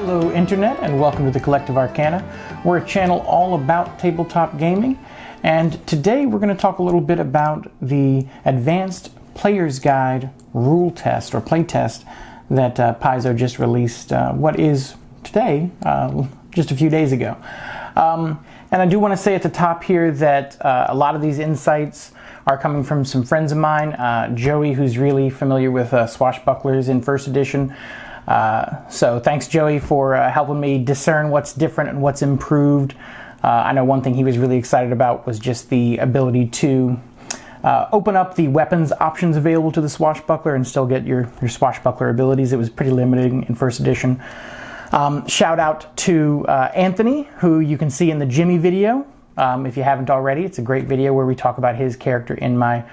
Hello Internet, and welcome to the Collective Arcana. We're a channel all about tabletop gaming, and today we're going to talk a little bit about the Advanced Player's Guide rule test or playtest that Paizo just released, what is today, just a few days ago. And I do want to say at the top here that a lot of these insights are coming from some friends of mine. Joey, who's really familiar with Swashbucklers in first edition. So thanks, Joey, for helping me discern what's different and what's improved. I know one thing he was really excited about was just the ability to open up the weapons options available to the Swashbuckler and still get your Swashbuckler abilities. It was pretty limiting in first edition. Shout out to Anthony, who you can see in the Jimmy video. If you haven't already, it's a great video where we talk about his character in my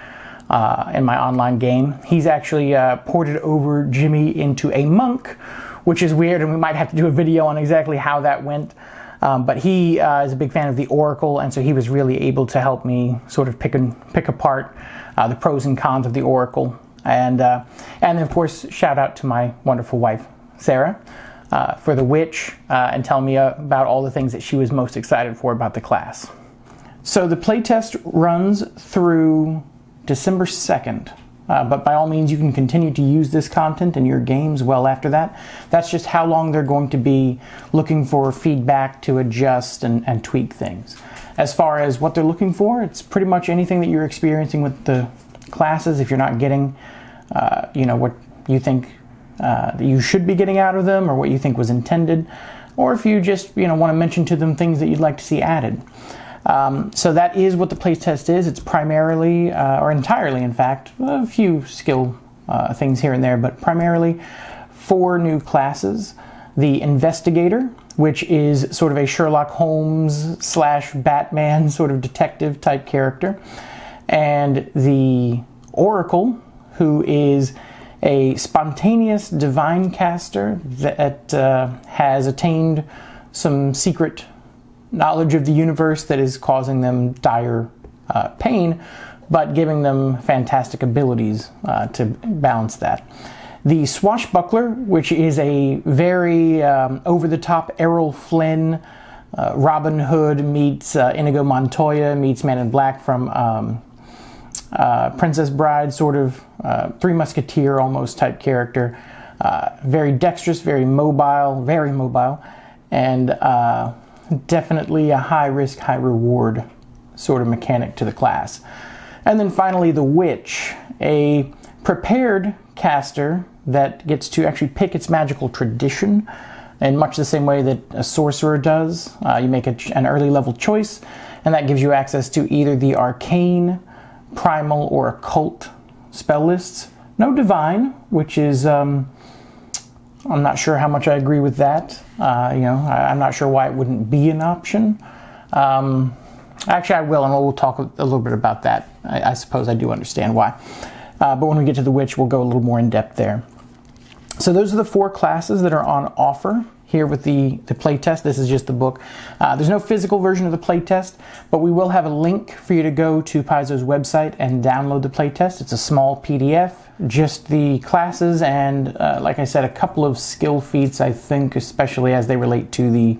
online game. He's actually ported over Jimmy into a monk, which is weird, and we might have to do a video on exactly how that went. But he is a big fan of the Oracle, and so he was really able to help me sort of pick apart the pros and cons of the Oracle. And of course, shout out to my wonderful wife, Sarah, for the witch, and tell me about all the things that she was most excited for about the class. So the playtest runs through December 2nd, but by all means you can continue to use this content in your games well after that. That's just how long they're going to be looking for feedback to adjust and tweak things. As far as what they're looking for, it's pretty much anything that you're experiencing with the classes. If you're not getting what you think that you should be getting out of them, or what you think was intended, or if you just want to mention to them things that you'd like to see added. So that is what the playtest is. It's primarily, or entirely in fact, a few skill things here and there, but primarily 4 new classes. The Investigator, which is sort of a Sherlock Holmes / Batman sort of detective type character. And the Oracle, who is a spontaneous divine caster that has attained some secret knowledge of the universe that is causing them dire pain, but giving them fantastic abilities to balance that. The Swashbuckler, which is a very over-the-top Errol Flynn, Robin Hood meets Inigo Montoya meets Man in Black from Princess Bride, sort of Three Musketeer almost type character. Very dexterous, very mobile, and definitely a high risk, high reward sort of mechanic to the class. And then finally the Witch, a prepared caster that gets to actually pick its magical tradition in much the same way that a sorcerer does. You make an early level choice, and that gives you access to either the arcane, primal, or occult spell lists. No divine, which is I'm not sure how much I agree with that. I'm not sure why it wouldn't be an option. Actually, I will, and we'll talk a little bit about that. I suppose I do understand why. But when we get to the Witch, we'll go a little more in depth there. So those are the 4 classes that are on offer here with the playtest. This is just the book. There's no physical version of the playtest, but we will have a link for you to go to Paizo's website and download the playtest. It's a small PDF, just the classes and, like I said, a couple of skill feats, I think, especially as they relate to the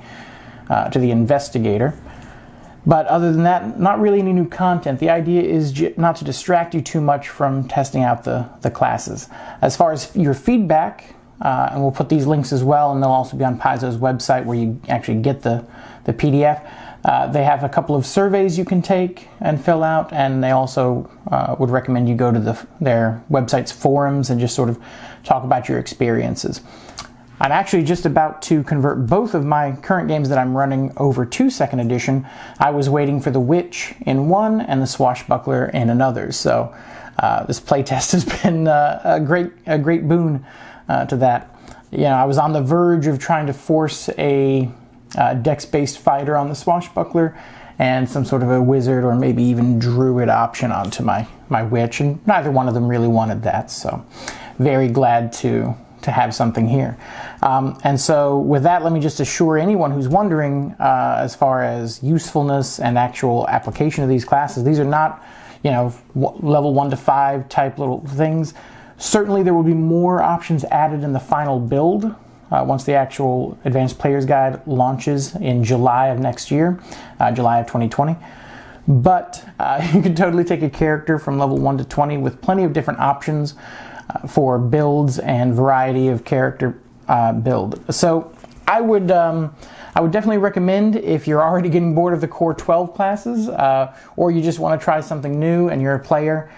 Investigator. But other than that, not really any new content. The idea is not to distract you too much from testing out the classes. As far as your feedback, and we'll put these links as well, and they'll also be on Paizo's website where you actually get the PDF. They have a couple of surveys you can take and fill out, and they also would recommend you go to their website's forums and just sort of talk about your experiences. I'm actually just about to convert both of my current games that I'm running over to 2nd edition. I was waiting for the Witch in one and the Swashbuckler in another, so this playtest has been a great boon to that. I was on the verge of trying to force a dex-based fighter on the Swashbuckler and some sort of a wizard or maybe even druid option onto my Witch, and neither one of them really wanted that, so very glad to have something here. And so with that, let me just assure anyone who's wondering as far as usefulness and actual application of these classes, these are not level 1 to 5 type little things. Certainly there will be more options added in the final build once the actual Advanced Player's Guide launches in July of next year, July of 2020. But you can totally take a character from level 1 to 20 with plenty of different options for builds and variety of character build. So I would definitely recommend, if you're already getting bored of the core 12 classes, or you just want to try something new and you're a player.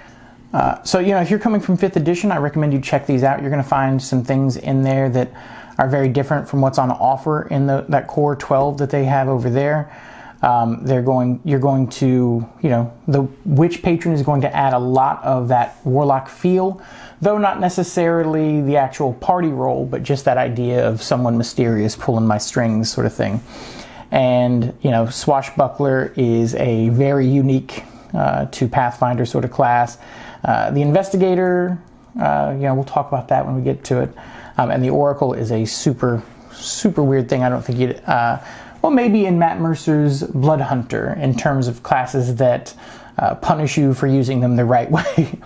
So, you know, if you're coming from 5th edition, I recommend you check these out. You're going to find some things in there that are very different from what's on offer in that core 12 that they have over there. You're going to, you know, the Witch Patron is going to add a lot of that Warlock feel, though not necessarily the actual party role, but just that idea of someone mysterious pulling my strings sort of thing. And, you know, Swashbuckler is a very unique to Pathfinder sort of class. The Investigator, you know, we'll talk about that when we get to it. And the Oracle is a super weird thing. I don't think you'd... well, maybe in Matt Mercer's Blood Hunter, in terms of classes that punish you for using them the right way.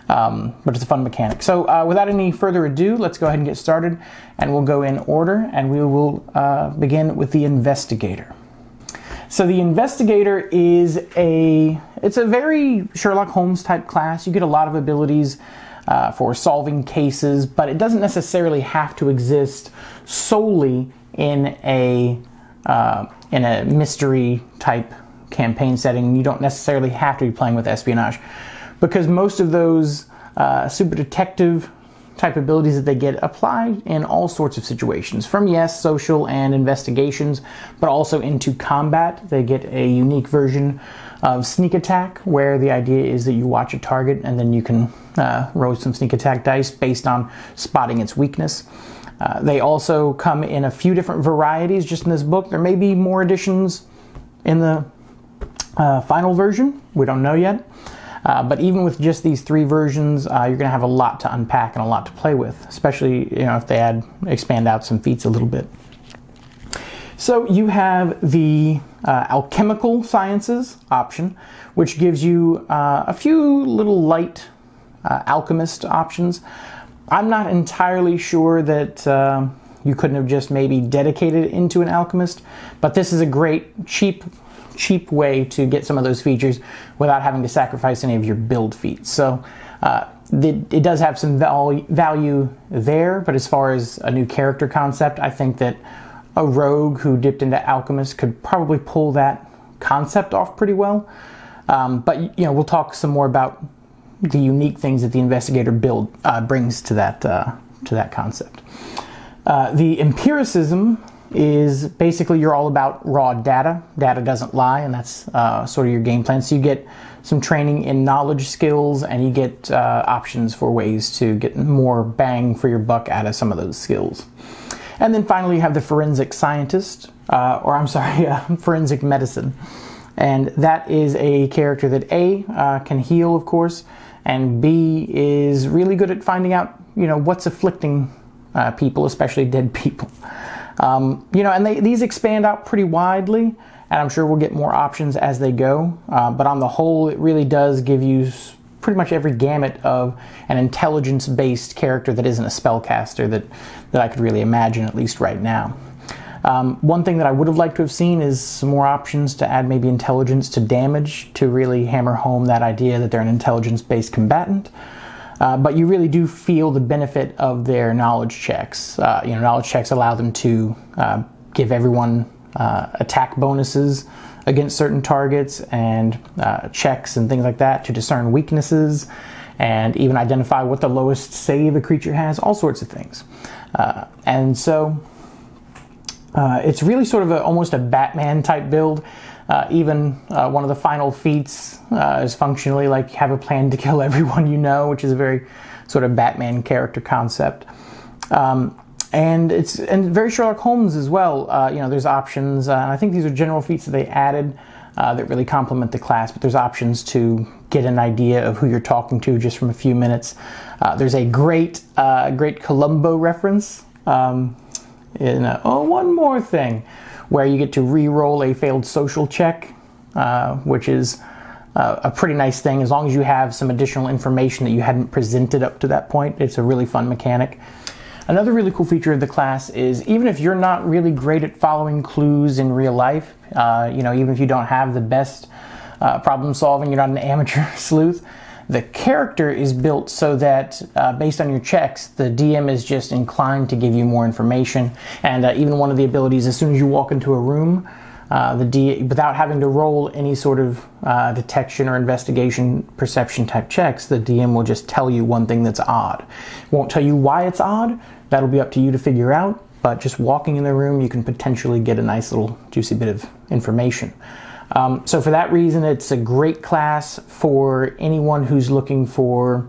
But it's a fun mechanic. So without any further ado, let's go ahead and get started, and we'll go in order, and we will begin with the Investigator. So the Investigator is it's a very Sherlock Holmes type class. You get a lot of abilities for solving cases, but it doesn't necessarily have to exist solely in a mystery type campaign setting. You don't necessarily have to be playing with espionage, because most of those super detective type abilities that they get apply in all sorts of situations, from yes, social and investigations, but also into combat. They get a unique version of sneak attack, where the idea is that you watch a target and then you can roll some sneak attack dice based on spotting its weakness. They also come in a few different varieties just in this book. There may be more editions in the final version. We don't know yet. But even with just these 3 versions, you're going to have a lot to unpack and a lot to play with, especially, you know, if they expand out some feats a little bit. So you have the alchemical sciences option, which gives you a few little light alchemist options. I'm not entirely sure that you couldn't have just maybe dedicated it into an alchemist, but this is a great cheap way to get some of those features without having to sacrifice any of your build feats. So it does have some value there, but as far as a new character concept, I think that a rogue who dipped into alchemist could probably pull that concept off pretty well. But you know, we'll talk some more about the unique things that the Investigator build brings to that concept. The empiricism is basically you're all about raw data. Data doesn't lie, and that's sort of your game plan. So you get some training in knowledge skills, and you get options for ways to get more bang for your buck out of some of those skills. And then finally you have the forensic scientist, forensic medicine. And that is a character that A, can heal, of course, and B, is really good at finding out, you know, what's afflicting people, especially dead people. You know, and these expand out pretty widely, and I'm sure we'll get more options as they go. But on the whole, it really does give you pretty much every gamut of an intelligence-based character that isn't a spellcaster that I could really imagine, at least right now. One thing that I would have liked to have seen is some more options to add maybe intelligence to damage, to really hammer home that idea that they're an intelligence-based combatant. But you really do feel the benefit of their knowledge checks. You know, knowledge checks allow them to give everyone attack bonuses against certain targets, and checks and things like that to discern weaknesses, and even identify what the lowest save a creature has, all sorts of things. And so it's really sort of almost a Batman type build. Even one of the final feats is functionally like have a plan to kill everyone you know, which is a very sort of Batman character concept. And it's very Sherlock Holmes as well. You know, there's options. I think these are general feats that they added that really complement the class, but there's options to get an idea of who you're talking to just from a few minutes. There's a great Columbo reference in one more thing, where you get to re-roll a failed social check, which is a pretty nice thing as long as you have some additional information that you hadn't presented up to that point. It's a really fun mechanic. Another really cool feature of the class is even if you're not really great at following clues in real life, even if you don't have the best problem solving, you're not an amateur sleuth, the character is built so that based on your checks, the DM is just inclined to give you more information. And even one of the abilities, as soon as you walk into a room, without having to roll any sort of detection or investigation perception type checks, the DM will just tell you one thing that's odd. Won't tell you why it's odd. That'll be up to you to figure out, but just walking in the room, you can potentially get a nice little juicy bit of information. So for that reason, it's a great class for anyone who's looking for,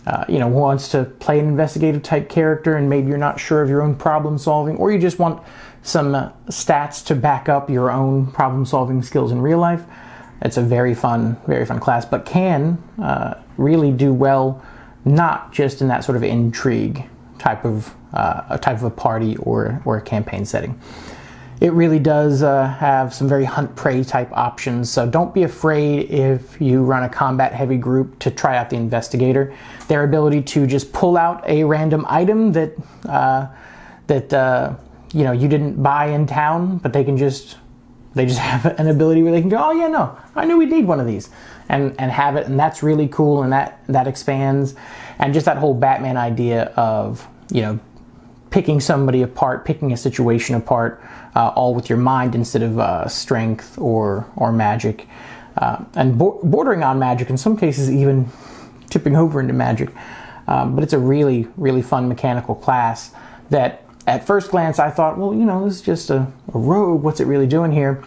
wants to play an investigative type character and maybe you're not sure of your own problem solving, or you just want some stats to back up your own problem solving skills in real life. It's a very fun class, but can really do well not just in that sort of intrigue type of a party or a campaign setting. It really does have some very hunt-prey type options, so don't be afraid if you run a combat-heavy group to try out the Investigator. Their ability to just pull out a random item that you didn't buy in town, but they just have an ability where they can go, oh yeah, no, I knew we'd need one of these, and have it, and that's really cool, and that expands, and just that whole Batman idea of picking somebody apart, picking a situation apart, all with your mind instead of strength or magic, and bordering on magic, in some cases even tipping over into magic. But it's a really, really fun mechanical class that at first glance I thought, well, this is just a rogue, what's it really doing here?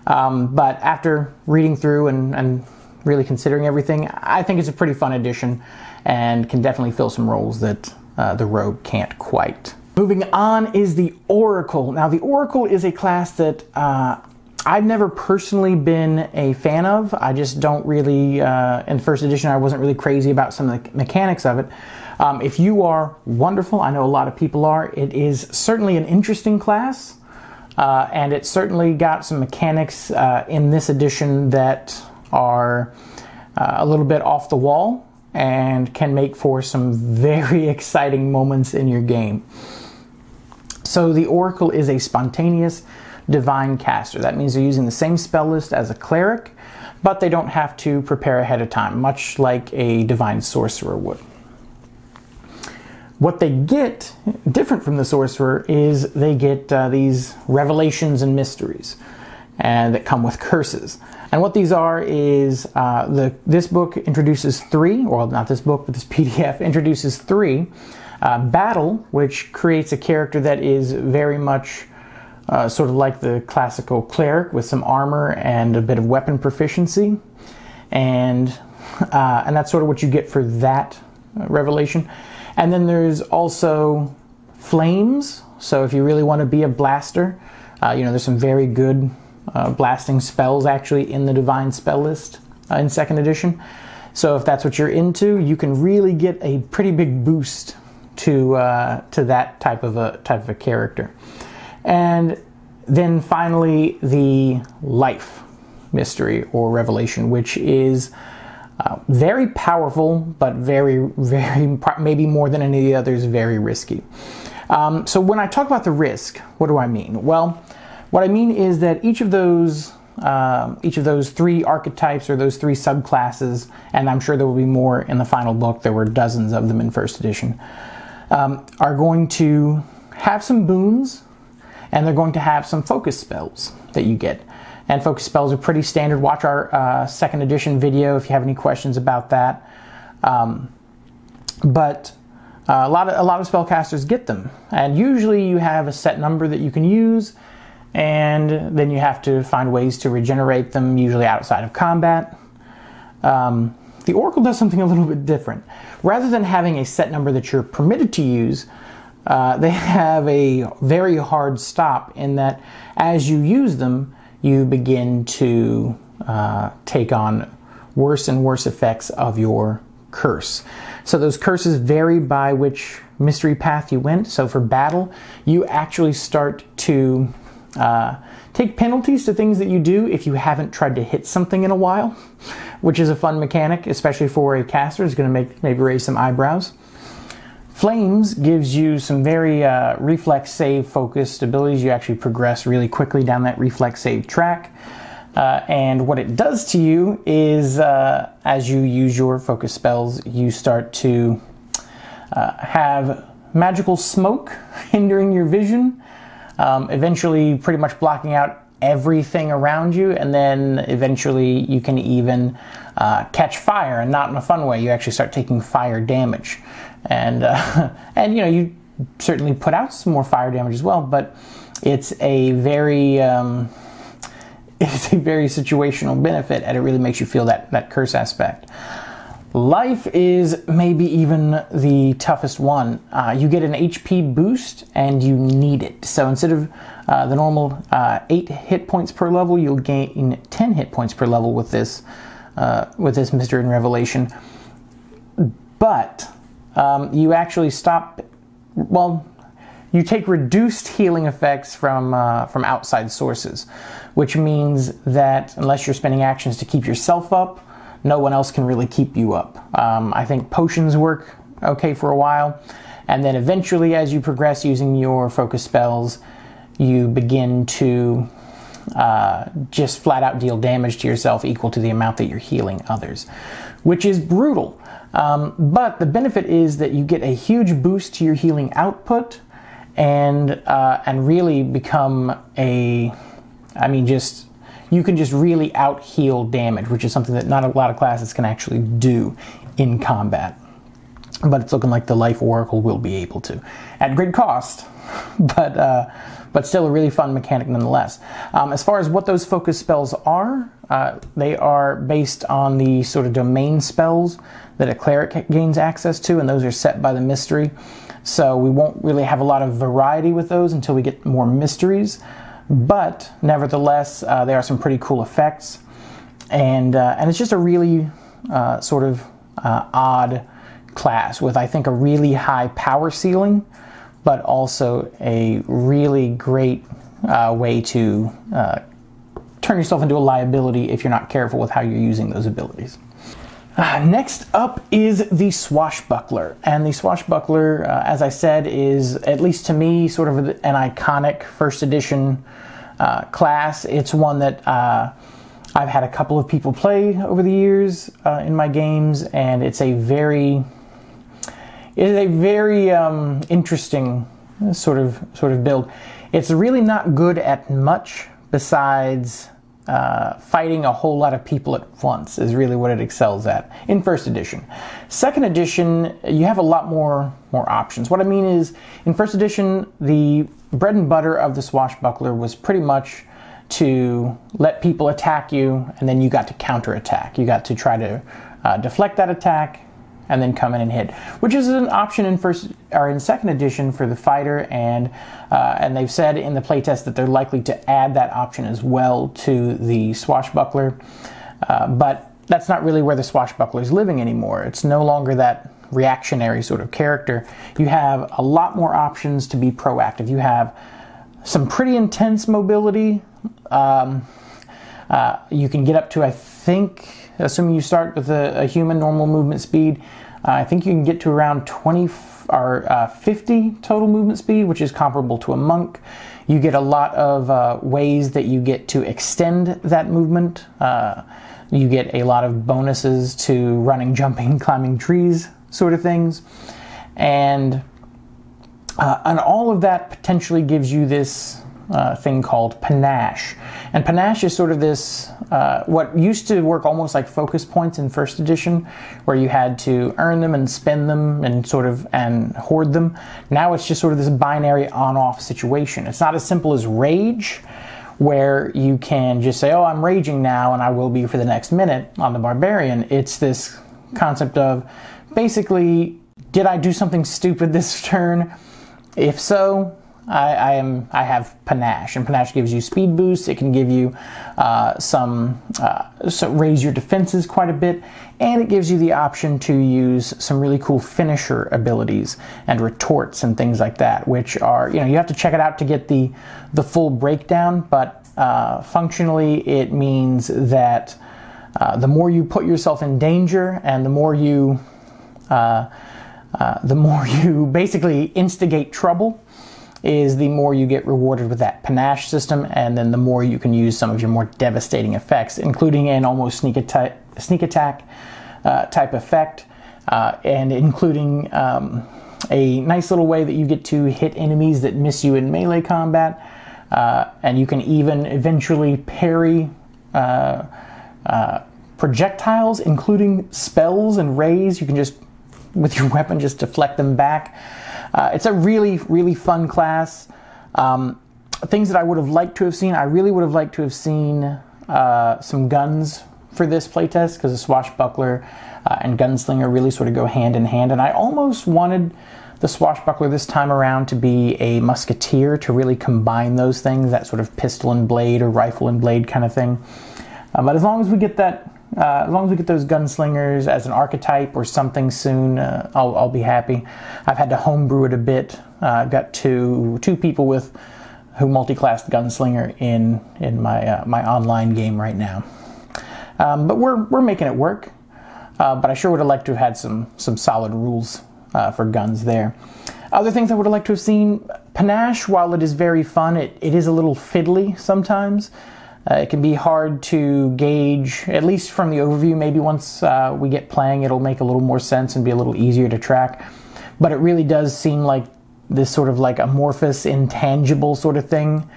But after reading through and really considering everything, I think it's a pretty fun addition and can definitely fill some roles that the rogue can't quite. Moving on is the Oracle. Now, the Oracle is a class that I've never personally been a fan of. I just don't really, in first edition, I wasn't really crazy about some of the mechanics of it. If you are, wonderful. I know a lot of people are. It is certainly an interesting class, and it's certainly got some mechanics in this edition that are a little bit off the wall and can make for some very exciting moments in your game. So the Oracle is a spontaneous divine caster. That means they're using the same spell list as a cleric, but they don't have to prepare ahead of time, much like a divine sorcerer would. What they get, different from the sorcerer, is they get these revelations and mysteries that come with curses. And what these are is, this book introduces three, or not this book, but this PDF introduces three. Battle, which creates a character that is very much sort of like the classical cleric with some armor and a bit of weapon proficiency. And that's sort of what you get for that revelation. And then there's also Flames. So if you really want to be a blaster, there's some very good blasting spells actually in the Divine spell list in 2nd edition. So if that's what you're into, you can really get a pretty big boost to that type of a character. And then finally the Life mystery or revelation, which is very powerful, but very, maybe more than any of the others, very risky. So when I talk about the risk, what do I mean? Well, what I mean is that each of those three archetypes or those three subclasses, and I'm sure there will be more in the final book, there were dozens of them in 1st edition, are going to have some boons, and they're going to have some focus spells that you get. And focus spells are pretty standard. Watch our 2nd edition video if you have any questions about that. But a lot of spellcasters get them, and usually you have a set number that you can use, and then you have to find ways to regenerate them, usually outside of combat. The Oracle does something a little bit different. Rather than having a set number that you're permitted to use, they have a very hard stop in that as you use them, you begin to take on worse and worse effects of your curse. So those curses vary by which mystery path you went. So for battle, you actually start to take penalties to things that you do if you haven't tried to hit something in a while, which is a fun mechanic, especially for a caster. It's going to maybe raise some eyebrows. Flames gives you some very reflex save focused abilities. You actually progress really quickly down that reflex save track. And what it does to you is, as you use your focus spells, you start to have magical smoke hindering your vision, eventually pretty much blocking out everything around you, and then eventually you can even catch fire, and not in a fun way. You actually start taking fire damage, and and you know, you certainly put out some more fire damage as well, but it's a very situational benefit, and it really makes you feel that curse aspect. Life is maybe even the toughest one. You get an HP boost, and you need it. So instead of the normal 8 hit points per level, you'll gain 10 hit points per level with this Mystery and Revelation. But you actually stop. Well, you take reduced healing effects from outside sources, which means that unless you're spending actions to keep yourself up, no one else can really keep you up. I think potions work okay for a while, and then eventually, as you progress using your focus spells, you begin to just flat out deal damage to yourself equal to the amount that you're healing others, which is brutal. But the benefit is that you get a huge boost to your healing output, and really become you can just really out-heal damage, which is something that not a lot of classes can actually do in combat. But it's looking like the Life Oracle will be able to, at great cost, but still a really fun mechanic nonetheless. As far as what those focus spells are, they are based on the sort of domain spells that a cleric gains access to, and those are set by the mystery. So we won't really have a lot of variety with those until we get more mysteries. But nevertheless, there are some pretty cool effects, and it's just a really sort of odd class with, I think, a really high power ceiling, but also a really great way to turn yourself into a liability if you're not careful with how you're using those abilities. Next up is the Swashbuckler, and the Swashbuckler, as I said, is, at least to me, sort of an iconic first edition class. It's one that I've had a couple of people play over the years in my games, and it's a very interesting sort of build. It's really not good at much besides fighting a whole lot of people at once, is really what it excels at in first edition. Second edition, you have a lot more options. What I mean is, in first edition, the bread and butter of the Swashbuckler was pretty much to let people attack you, and then you got to counterattack. You got to try to deflect that attack and then come in and hit, which is an option in second edition for the fighter, and they've said in the playtest that they're likely to add that option as well to the Swashbuckler, but that's not really where the Swashbuckler is living anymore. It's no longer that reactionary sort of character. You have a lot more options to be proactive. You have some pretty intense mobility. You can get up to, I think, assuming you start with a human normal movement speed, I think you can get to around 20 or 50 total movement speed, which is comparable to a monk. You get a lot of ways that you get to extend that movement. You get a lot of bonuses to running, jumping, climbing trees, sort of things. And all of that potentially gives you this thing called panache. And panache is sort of this, what used to work almost like focus points in first edition, where you had to earn them and spend them and hoard them. Now it's just sort of this binary on-off situation. It's not as simple as rage, where you can just say, oh, I'm raging now and I will be for the next minute on the barbarian. It's this concept of, basically, did I do something stupid this turn? If so, I have panache, and panache gives you speed boosts. It can give you raise your defenses quite a bit, and it gives you the option to use some really cool finisher abilities and retorts and things like that, which are, you have to check it out to get the full breakdown, but functionally it means that the more you put yourself in danger and the more you the more you basically instigate trouble, is the more you get rewarded with that panache system, and then the more you can use some of your more devastating effects, including an almost sneak attack type effect, and including a nice little way that you get to hit enemies that miss you in melee combat, and you can even eventually parry projectiles, including spells and rays. You can just, with your weapon, just deflect them back. It's a really, really fun class. Things that I would have liked to have seen, I really would have liked to have seen some guns for this playtest, because the Swashbuckler and Gunslinger really sort of go hand in hand, and I almost wanted the Swashbuckler this time around to be a musketeer, to really combine those things, that sort of pistol and blade or rifle and blade kind of thing. But as long as we get that, as long as we get those gunslingers as an archetype or something soon, I'll be happy. I've had to homebrew it a bit. I've got two people who multi-classed gunslinger in my online game right now. But we're making it work. But I sure would have liked to have had some solid rules for guns there. Other things I would have liked to have seen, panache, while it is very fun, it is a little fiddly sometimes. It can be hard to gauge, at least from the overview. Maybe once we get playing, it'll make a little more sense and be a little easier to track. But it really does seem like this sort of like amorphous, intangible sort of thing,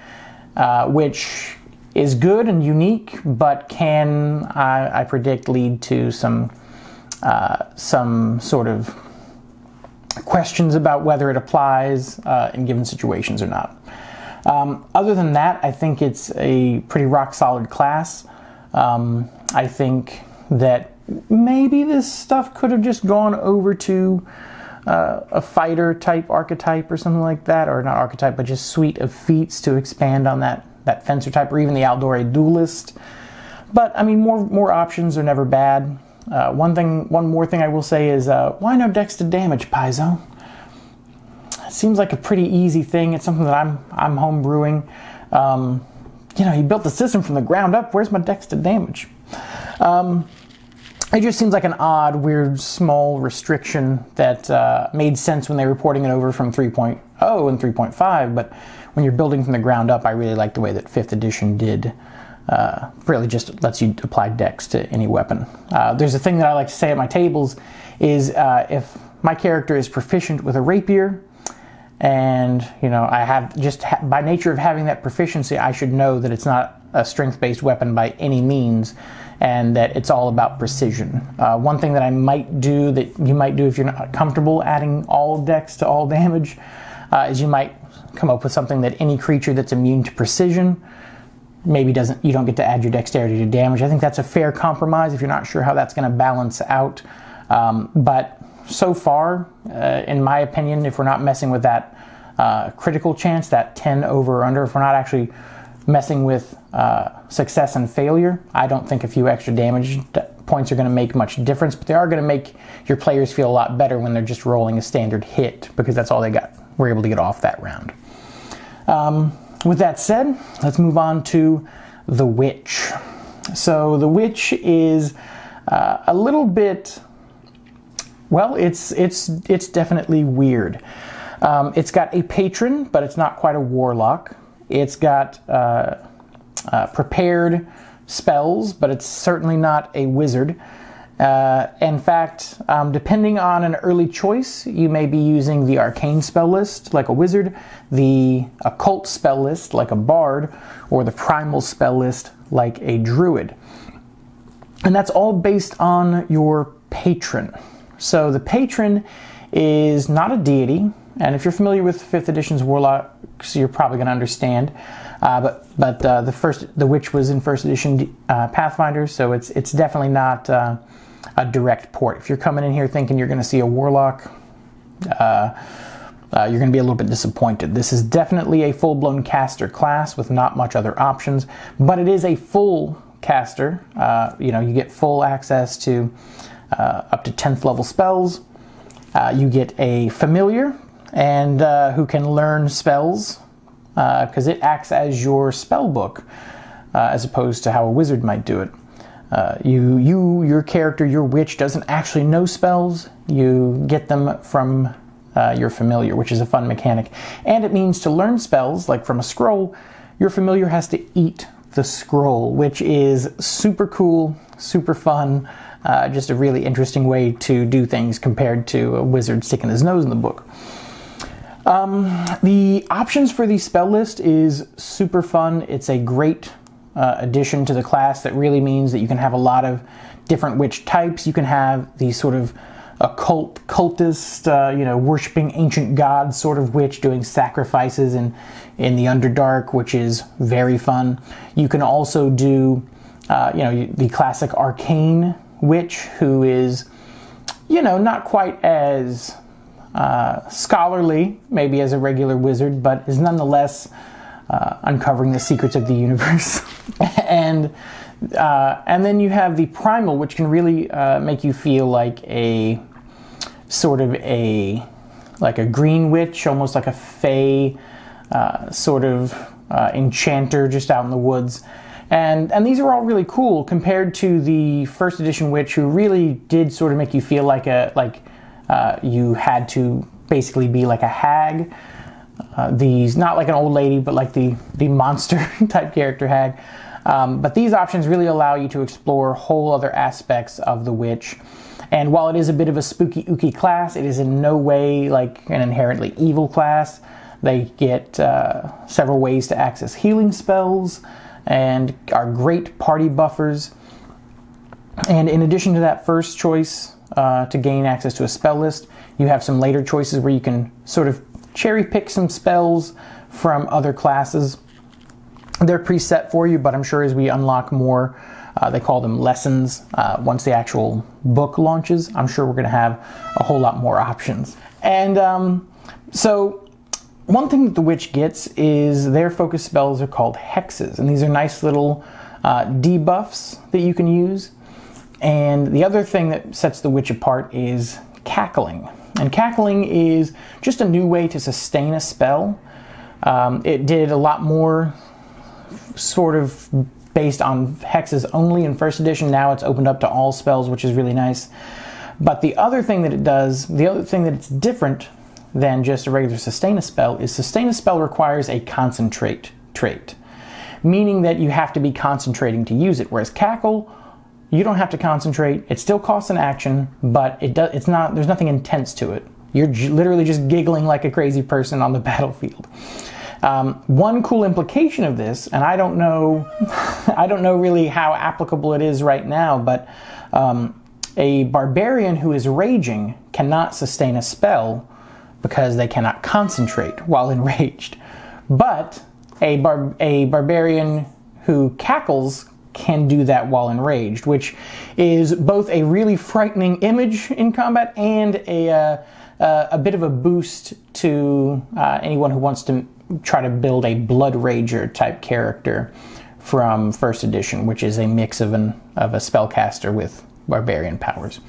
which is good and unique, but can, I predict, lead to some sort of questions about whether it applies in given situations or not. Other than that, I think it's a pretty rock-solid class. I think that maybe this stuff could have just gone over to a fighter-type archetype or something like that, or not archetype, but just suite of feats to expand on that fencer type, or even the Outdoor Duelist. But, I mean, more options are never bad. One more thing I will say is, why no dex to damage, Paizo? Seems like a pretty easy thing. It's something that I'm home brewing. You know, you built the system from the ground up. Where's my dex to damage? It just seems like an odd, weird, small restriction that made sense when they were porting it over from 3.0 and 3.5. But when you're building from the ground up, I really like the way that 5th edition did. Really just lets you apply dex to any weapon. There's a thing that I like to say at my tables is if my character is proficient with a rapier, and, you know, I have just by nature of having that proficiency, I should know that it's not a strength-based weapon by any means, and that it's all about precision. One thing that I might do, that you might do if you're not comfortable adding all dex to all damage, is you might come up with something that any creature that's immune to precision maybe you don't get to add your dexterity to damage. I think that's a fair compromise if you're not sure how that's going to balance out. But so far, in my opinion, if we're not messing with that critical chance, that 10 over or under, if we're not actually messing with success and failure, I don't think a few extra damage points are going to make much difference, but they are going to make your players feel a lot better when they're just rolling a standard hit, because that's all they were able to get off that round. With that said, let's move on to the Witch. So the Witch is a little bit, well, it's definitely weird. It's got a patron, but it's not quite a warlock. It's got prepared spells, but it's certainly not a wizard. In fact, depending on an early choice, you may be using the arcane spell list like a wizard, the occult spell list like a bard, or the primal spell list like a druid. And that's all based on your patron. So the patron is not a deity, and if you're familiar with 5th edition's warlocks, you're probably going to understand. But the witch was in 1st edition Pathfinder, so it's definitely not a direct port. If you're coming in here thinking you're going to see a warlock, you're going to be a little bit disappointed. This is definitely a full-blown caster class with not much other options, but it is a full caster. You know, you get full access to up to 10th level spells. You get a familiar, and who can learn spells, because it acts as your spell book, as opposed to how a wizard might do it. your character, your witch, doesn't actually know spells. You get them from your familiar, which is a fun mechanic. And it means to learn spells, like from a scroll, your familiar has to eat the scroll, which is super cool, super fun, just a really interesting way to do things compared to a wizard sticking his nose in the book. The options for the spell list is super fun. It's a great addition to the class that really means that you can have a lot of different witch types. You can have the sort of occult, cultist, worshipping ancient gods sort of witch doing sacrifices in the Underdark, which is very fun. You can also do, the classic arcane witch, who is, not quite as scholarly, maybe, as a regular wizard, but is nonetheless uncovering the secrets of the universe. and then you have the primal, which can really make you feel like a sort of a green witch, almost like a fae sort of enchanter just out in the woods. And these are all really cool compared to the first edition witch, who really did sort of make you feel like you had to basically be like a hag. These, not like an old lady, but like the monster type character hag. But these options really allow you to explore whole other aspects of the witch. And while it is a bit of a spooky ooky class, it is in no way like an inherently evil class. They get several ways to access healing spells and are great party buffers. And in addition to that first choice to gain access to a spell list, you have some later choices where you can sort of cherry pick some spells from other classes. They're preset for you, but I'm sure as we unlock more, they call them lessons, once the actual book launches, I'm sure we're going to have a whole lot more options. And so one thing that the witch gets is their focus spells are called hexes, and these are nice little debuffs that you can use. And the other thing that sets the witch apart is cackling. And cackling is just a new way to sustain a spell. It did a lot more sort of based on hexes only in first edition. Now it's opened up to all spells, which is really nice. But the other thing that it does, the other thing that it's different than just a regular sustain a spell, is sustain a spell requires a concentrate trait, meaning that you have to be concentrating to use it. Whereas cackle, you don't have to concentrate. It still costs an action, but there's nothing intense to it. You're literally just giggling like a crazy person on the battlefield. One cool implication of this, and I don't know really how applicable it is right now, but a barbarian who is raging cannot sustain a spell because they cannot concentrate while enraged. But a barbarian who cackles can do that while enraged, which is both a really frightening image in combat and a bit of a boost to anyone who wants to try to build a Blood Rager type character from first edition, which is a mix of a spellcaster with barbarian powers.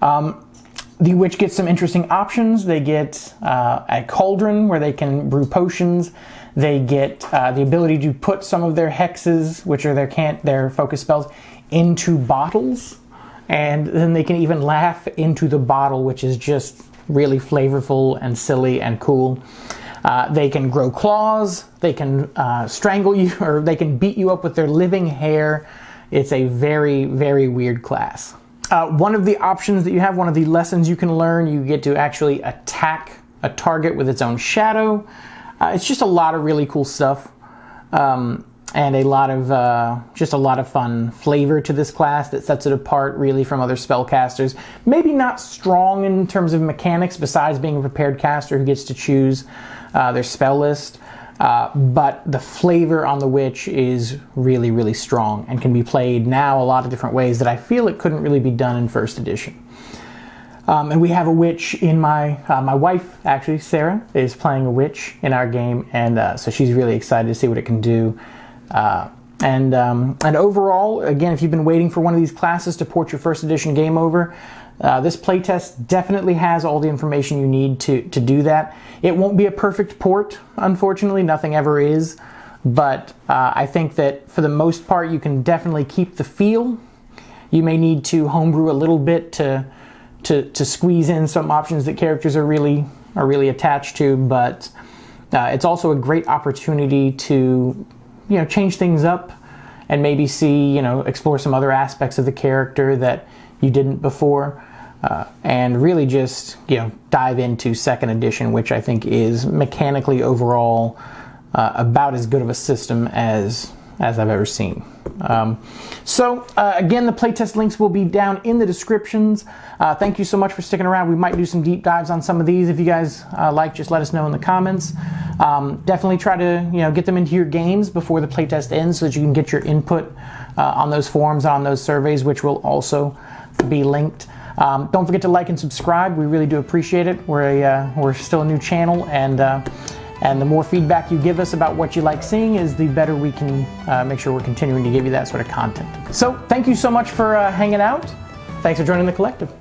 The witch gets some interesting options. They get a cauldron where they can brew potions. They get the ability to put some of their hexes, which are their focus spells, into bottles, and then they can even laugh into the bottle, which is just really flavorful and silly and cool. They can grow claws, they can strangle you, or they can beat you up with their living hair. It's a very, very weird class. One of the options that you have, one of the lessons you can learn, you get to actually attack a target with its own shadow. It's just a lot of really cool stuff, and just a lot of fun flavor to this class that sets it apart really from other spellcasters. Maybe not strong in terms of mechanics, besides being a prepared caster who gets to choose their spell list, but the flavor on the witch is really, really strong and can be played now a lot of different ways that I feel it couldn't really be done in first edition. And we have a witch in my wife, actually, Sarah, is playing a witch in our game, and so she's really excited to see what it can do. And overall, again, if you've been waiting for one of these classes to port your first edition game over, this playtest definitely has all the information you need to do that. It won't be a perfect port, unfortunately, nothing ever is, but I think that for the most part you can definitely keep the feel. you may need to homebrew a little bit to squeeze in some options that characters are really attached to, but it's also a great opportunity to, you know, change things up and maybe see, you know, explore some other aspects of the character that you didn't before, and really just, you know, dive into second edition, which I think is mechanically overall about as good of a system as I've ever seen. Again, the playtest links will be down in the descriptions. Thank you so much for sticking around. We might do some deep dives on some of these. If you guys like, just let us know in the comments. Definitely try to, you know, get them into your games before the playtest ends so that you can get your input on those forums, on those surveys, which will also be linked. Don't forget to like and subscribe. We really do appreciate it. We're still a new channel, and the more feedback you give us about what you like seeing is the better we can make sure we're continuing to give you that sort of content. So thank you so much for hanging out. Thanks for joining the collective.